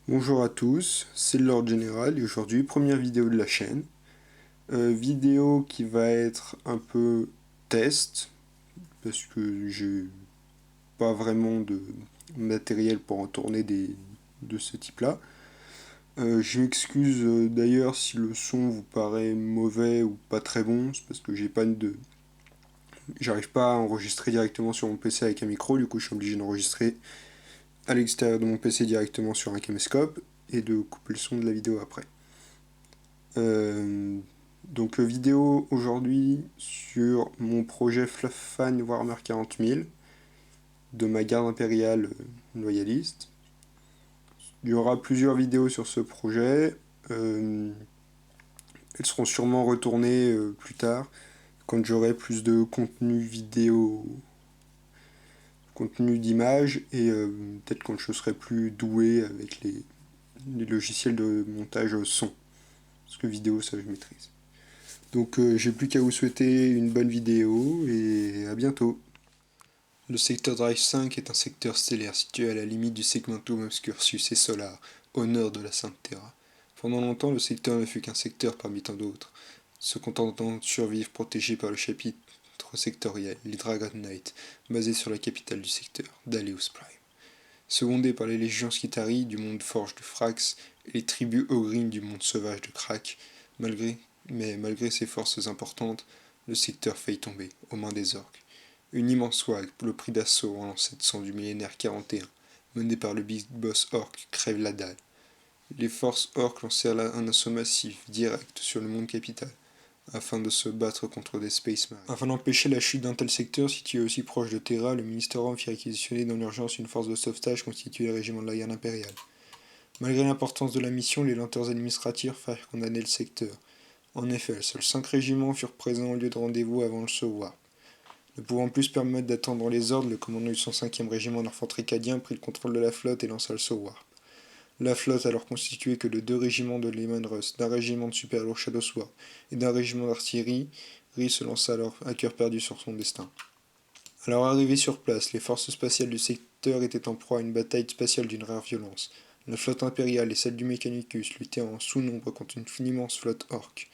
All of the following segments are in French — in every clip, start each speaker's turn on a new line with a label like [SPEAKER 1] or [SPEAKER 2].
[SPEAKER 1] Bonjour à tous, c'est le Lord Général et aujourd'hui première vidéo de la chaîne. Vidéo qui va être un peu test parce que j'ai pas vraiment de matériel pour en tourner de ce type là. Je m'excuse d'ailleurs si le son vous paraît mauvais ou pas très bon, c'est parce que j'arrive pas à enregistrer directement sur mon PC avec un micro, du coup je suis obligé d'enregistrer à l'extérieur de mon PC directement sur un caméscope et de couper le son de la vidéo après. Euh, vidéo aujourd'hui sur mon projet Fluff Warhammer 40 000 de ma garde impériale loyaliste. Il y aura plusieurs vidéos sur ce projet. Euh, Elles seront sûrement retournées plus tard quand j'aurai plus de contenu vidéo, contenu d'image et peut-être quand je serai plus doué avec les logiciels de montage son. Parce que vidéo, ça je maîtrise. J'ai plus qu'à vous souhaiter une bonne vidéo et à bientôt. Le secteur Drive 5 est un secteur stellaire situé à la limite du segmentum obscursus et solar, au nord de la Sainte Terra. Pendant longtemps, le secteur ne fut qu'un secteur parmi tant d'autres, se contentant de survivre protégé par le chapitre sectoriel, les Dragon Knight, basé sur la capitale du secteur, Daleus Prime. Secondé par les légions Skitarii du monde Forge de Frax et les tribus Ogrines du monde sauvage de Krak, malgré ses forces importantes, le secteur faillit tomber aux mains des orques. Une immense vague, pour le prix d'assaut en l'an 700 du millénaire 41, menée par le Big Boss orc crève la dalle. Les forces orques lancèrent un assaut massif, direct, sur le monde capital, afin de se battre contre des Space Marines. Afin d'empêcher la chute d'un tel secteur situé aussi proche de Terra, le ministère Rome fit réquisitionner dans l'urgence une force de sauvetage constituée des régiments de la garde impériale. Malgré l'importance de la mission, les lenteurs administratives firent condamner le secteur. En effet, seuls 5 régiments furent présents au lieu de rendez-vous avant le saut warp. Ne pouvant plus se permettre d'attendre les ordres, le commandant du 105e régiment d'infanterie cadien prit le contrôle de la flotte et lança le saut warp. La flotte, alors constituée que de 2 régiments de Lehman Russ, d'un régiment de super lourd Shadow Sword et d'un régiment d'artillerie, se lança alors à cœur perdu sur son destin. À leur arrivée sur place, les forces spatiales du secteur étaient en proie à une bataille spatiale d'une rare violence. La flotte impériale et celle du Mechanicus luttaient en sous-nombre contre une immense flotte orque.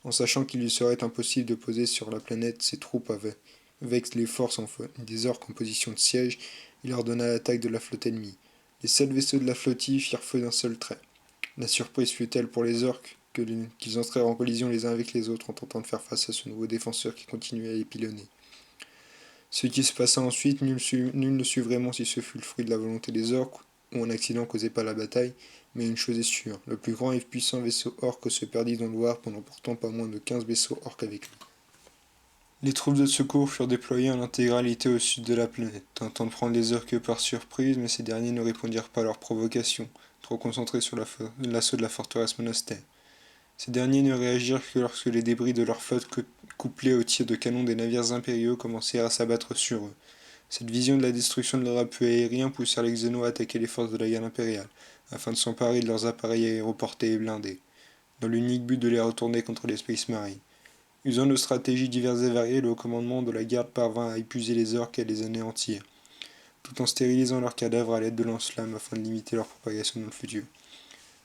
[SPEAKER 1] En sachant qu'il lui serait impossible de poser sur la planète, ses troupes avaient vexé les forces des orques en position de siège et ordonna l'attaque de la flotte ennemie. Les 7 vaisseaux de la flottille firent feu d'un seul trait. La surprise fut telle pour les orques qu'ils entrèrent en collision les uns avec les autres en tentant de faire face à ce nouveau défenseur qui continuait à les pilonner. Ce qui se passa ensuite, nul ne sut vraiment si ce fut le fruit de la volonté des orques ou un accident causé par la bataille, mais une chose est sûre, le plus grand et puissant vaisseau orque se perdit dans le warp en emportant pas moins de 15 vaisseaux orques avec lui. Les troupes de secours furent déployées en intégralité au sud de la planète, tentant de prendre les orques par surprise, mais ces derniers ne répondirent pas à leur provocation, trop concentrés sur l'assaut de la forteresse monastère. Ces derniers ne réagirent que lorsque les débris de leur flotte couplés aux tirs de canon des navires impériaux commencèrent à s'abattre sur eux. Cette vision de la destruction de leur appui aérien poussèrent les Xénos à attaquer les forces de la garde impériale, afin de s'emparer de leurs appareils aéroportés et blindés, dans l'unique but de les retourner contre les Space Marines. Usant de stratégies diverses et variées, le haut commandement de la garde parvint à épuiser les orques et à les anéantir, tout en stérilisant leurs cadavres à l'aide de lance-flammes afin de limiter leur propagation dans le futur.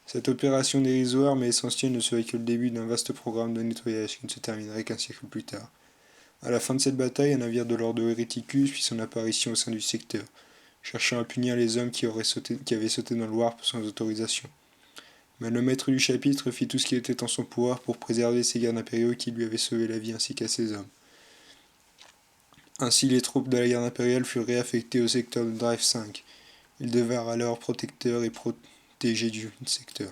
[SPEAKER 1] Cette opération dérisoire mais essentielle ne serait que le début d'un vaste programme de nettoyage qui ne se terminerait qu'un siècle plus tard. À la fin de cette bataille, un navire de l'ordre de Hereticus fit son apparition au sein du secteur, cherchant à punir les hommes qui avaient sauté dans le warp sans autorisation. Mais le maître du chapitre fit tout ce qui était en son pouvoir pour préserver ses gardes impériaux qui lui avaient sauvé la vie ainsi qu'à ses hommes. Ainsi, les troupes de la garde impériale furent réaffectées au secteur de Drive 5. Ils devinrent alors protecteurs et protégés du secteur.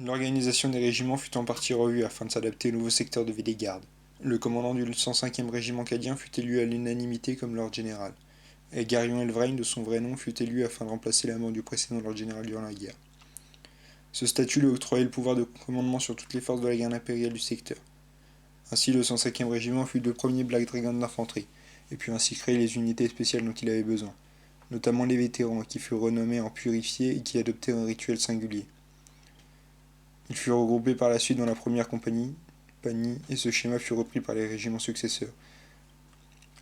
[SPEAKER 1] L'organisation des régiments fut en partie revue afin de s'adapter au nouveau secteur de vie des gardes. Le commandant du 105e régiment cadien fut élu à l'unanimité comme Lord Général, et Garion Elvrain, de son vrai nom, fut élu afin de remplacer la mort du précédent Lord Général durant la guerre. Ce statut lui octroyait le pouvoir de commandement sur toutes les forces de la garde impériale du secteur. Ainsi, le 105e régiment fut le premier Black Dragon d'infanterie, et put ainsi créer les unités spéciales dont il avait besoin, notamment les vétérans, qui furent renommés en purifiés et qui adoptèrent un rituel singulier. Ils furent regroupés par la suite dans la première compagnie, et ce schéma fut repris par les régiments successeurs.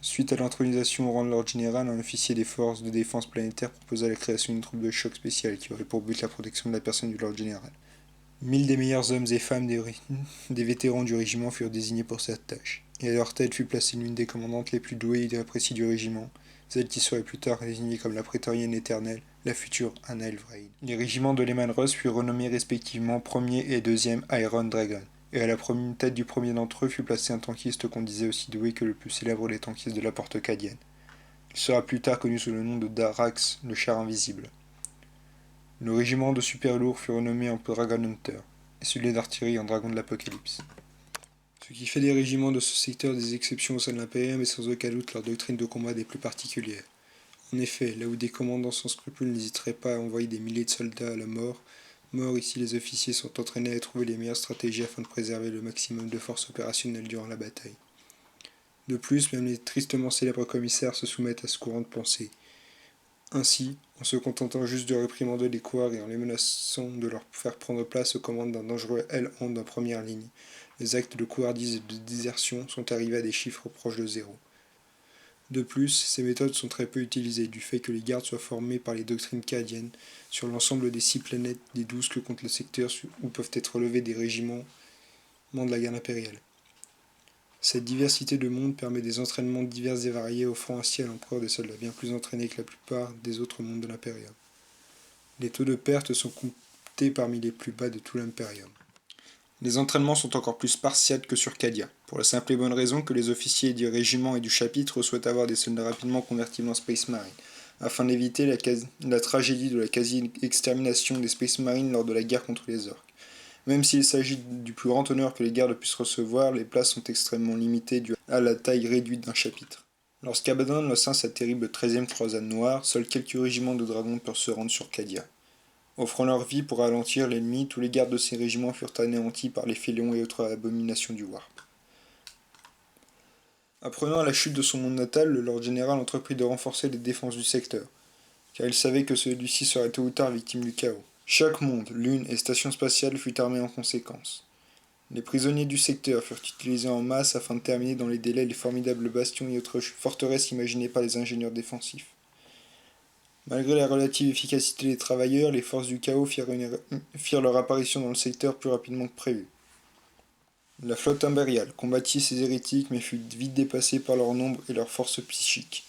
[SPEAKER 1] Suite à l'intronisation au rang de Lord Général, un officier des forces de défense planétaire proposa la création d'une troupe de choc spéciale qui aurait pour but la protection de la personne du Lord Général. 1000 des meilleurs hommes et femmes des vétérans du régiment furent désignés pour cette tâche, et à leur tête fut placée l'une des commandantes les plus douées et appréciées du régiment, celle qui serait plus tard désignée comme la prétorienne éternelle, la future Anna Elvrain. Les régiments de Lehman Russ furent renommés respectivement 1er et 2e Iron Dragon, et à la tête du premier d'entre eux fut placé un tankiste qu'on disait aussi doué que le plus célèbre des tankistes de la porte cadienne. Il sera plus tard connu sous le nom de Darax, le char invisible. Le régiment de super lourds fut renommé en Dragon Hunter, et celui d'artillerie en Dragon de l'Apocalypse. Ce qui fait des régiments de ce secteur des exceptions au sein de l'Impérium et sans aucun doute leur doctrine de combat des plus particulières. En effet, là où des commandants sans scrupules n'hésiteraient pas à envoyer des milliers de soldats à la mort, ici les officiers sont entraînés à trouver les meilleures stratégies afin de préserver le maximum de force opérationnelle durant la bataille. De plus, même les tristement célèbres commissaires se soumettent à ce courant de pensée. Ainsi, en se contentant juste de réprimander les couards et en les menaçant de leur faire prendre place aux commandes d'un dangereux Hellhound en première ligne, les actes de couardise et de désertion sont arrivés à des chiffres proches de zéro. De plus, ces méthodes sont très peu utilisées du fait que les gardes soient formés par les doctrines cadiennes sur l'ensemble des 6 planètes des 12 que compte le secteur où peuvent être relevés des régiments de la garde impériale. Cette diversité de mondes permet des entraînements divers et variés, offrant ainsi à l'empereur des soldats bien plus entraînés que la plupart des autres mondes de l'Impérium. Les taux de perte sont comptés parmi les plus bas de tout l'Impérium. Les entraînements sont encore plus spartiates que sur Cadia, pour la simple et bonne raison que les officiers du régiment et du chapitre souhaitent avoir des soldats rapidement convertibles en Space Marine, afin d'éviter la tragédie de la quasi-extermination des Space Marines lors de la guerre contre les orques. Même s'il s'agit du plus grand honneur que les gardes puissent recevoir, les places sont extrêmement limitées dû à la taille réduite d'un chapitre. Lorsqu'Abaddon lança sa terrible 13e croisade noire, seuls quelques régiments de dragons purent se rendre sur Cadia. Offrant leur vie pour ralentir l'ennemi, tous les gardes de ces régiments furent anéantis par les félons et autres abominations du Warp. Apprenant à la chute de son monde natal, le Lord Général entreprit de renforcer les défenses du secteur, car il savait que celui-ci serait tôt ou tard victime du chaos. Chaque monde, lune et station spatiale fut armé en conséquence. Les prisonniers du secteur furent utilisés en masse afin de terminer dans les délais les formidables bastions et autres forteresses imaginées par les ingénieurs défensifs. Malgré la relative efficacité des travailleurs, les forces du chaos firent leur apparition dans le secteur plus rapidement que prévu. La flotte impériale combattit ces hérétiques mais fut vite dépassée par leur nombre et leur force psychique.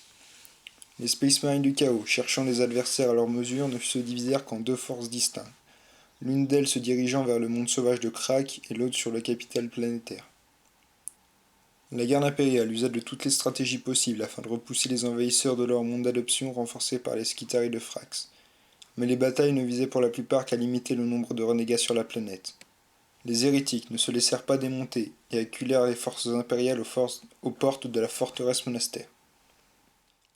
[SPEAKER 1] Les Space Marines du chaos, cherchant des adversaires à leur mesure, ne se divisèrent qu'en 2 forces distinctes, l'une d'elles se dirigeant vers le monde sauvage de Krak et l'autre sur le capital planétaire. La garde impériale usa de toutes les stratégies possibles afin de repousser les envahisseurs de leur monde d'adoption renforcés par les Skitarii de Frax. Mais les batailles ne visaient pour la plupart qu'à limiter le nombre de renégats sur la planète. Les hérétiques ne se laissèrent pas démonter et acculèrent les forces impériales aux portes de la forteresse monastère.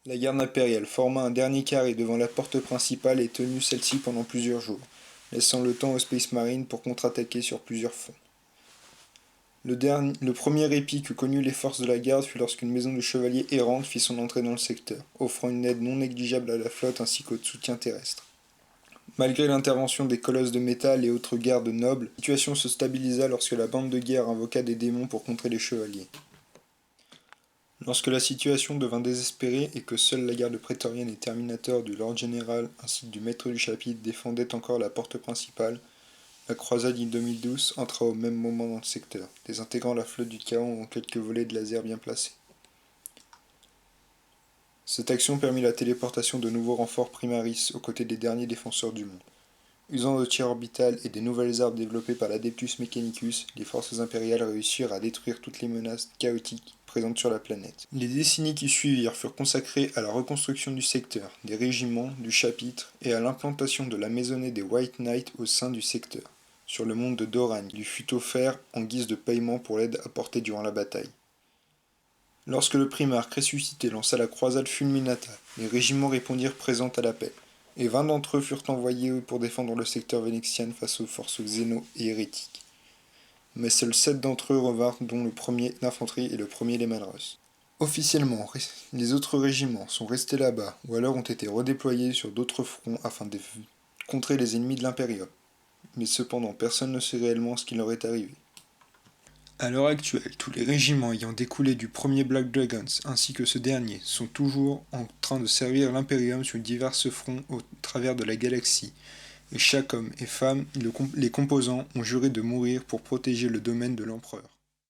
[SPEAKER 1] La garde impériale forma un dernier carré devant la porte principale et tenut celle-ci pendant plusieurs jours, laissant le temps aux Space Marines pour contre-attaquer sur plusieurs fronts. Le premier répit que connurent les forces de la garde fut lorsqu'une maison de chevaliers errante fit son entrée dans le secteur, offrant une aide non négligeable à la flotte ainsi qu'au soutien terrestre. Malgré l'intervention des colosses de métal et autres gardes nobles, la situation se stabilisa lorsque la bande de guerre invoqua des démons pour contrer les chevaliers. Lorsque la situation devint désespérée et que seule la garde prétorienne et Terminator du Lord Général ainsi que du maître du chapitre défendaient encore la porte principale, la croisade Indominus entra au même moment dans le secteur, désintégrant la flotte du chaos en quelques volets de laser bien placés. Cette action permit la téléportation de nouveaux renforts Primaris aux côtés des derniers défenseurs du monde. Usant de tir orbital et des nouvelles armes développées par l'Adeptus Mechanicus, les forces impériales réussirent à détruire toutes les menaces chaotiques présentes sur la planète. Les décennies qui suivirent furent consacrées à la reconstruction du secteur, des régiments, du chapitre et à l'implantation de la maisonnée des White Knights au sein du secteur, sur le monde de Doran, lui fut offert en guise de paiement pour l'aide apportée durant la bataille. Lorsque le primarque ressuscité lança la croisade fulminata, les régiments répondirent présents à l'appel, et 20 d'entre eux furent envoyés pour défendre le secteur vénexian face aux forces xéno et hérétiques. Mais seuls 7 d'entre eux revinrent, dont le premier d'infanterie et le premier Lehman Russ. Officiellement, les autres régiments sont restés là-bas ou alors ont été redéployés sur d'autres fronts afin de contrer les ennemis de l'Imperium. Mais cependant, personne ne sait réellement ce qui leur est arrivé. À l'heure actuelle, tous les régiments ayant découlé du premier Black Dragons ainsi que ce dernier sont toujours en train de servir l'Imperium sur divers fronts au travers de la galaxie, et chaque homme et femme, les composants, ont juré de mourir pour protéger le domaine de l'Empereur.